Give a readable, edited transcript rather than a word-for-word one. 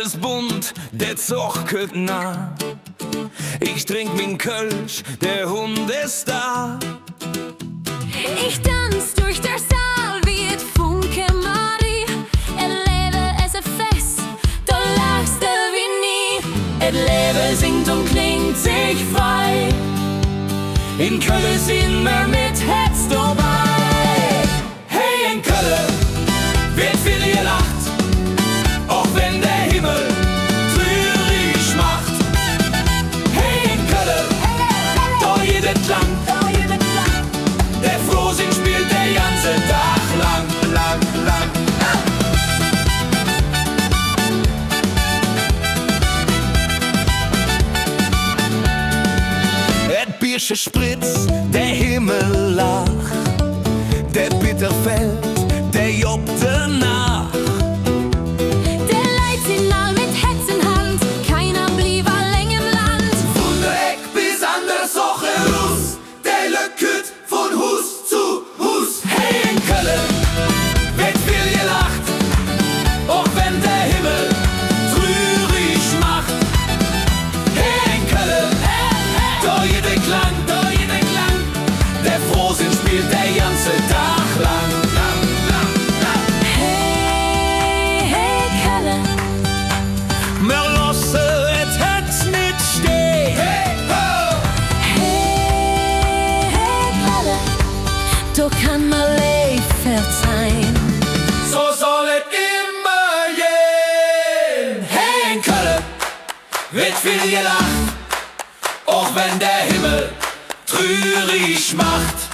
ist bunt, der Zug kommt nah. Ich trink min Kölsch, der Hund ist da. Ich tanz durch der Saal wie et Funke Marie. Lebe es ein Fest, da lachst du wie nie. Et Leben singt und klingt sich frei. In Köln sind wir mit Herz dabei. Hey, in Köln wird viel gelacht, auch wenn der Himmel trürig macht. Hey, in Köln, da jedes Land, der Frohsinn spielt der ganze Tag lang. Et Biersche spritzt, der Himmel lacht, der Bitter fällt, der jobte nach. Der Leid sind all mit Hetz in Hand, keiner blieb allein im Land. Von der Eck bis an der Soche raus, der Löckert von Hus zu Hus. Hey, in Köln wird viel gelacht, auch wenn der Himmel trürig macht. Hey, in Köln, da jeder Klang, der Frohsinn spielt der ganze Tag lang. Hey, hey, Kalle, Wir lassen et Herz nicht stehen. Hey, ho! hey, hey, Kalle, du kann man Leid verzeihen. So soll es immer gehen. Hey, in Köln wird viel gelacht, auch wenn der Himmel trürig macht.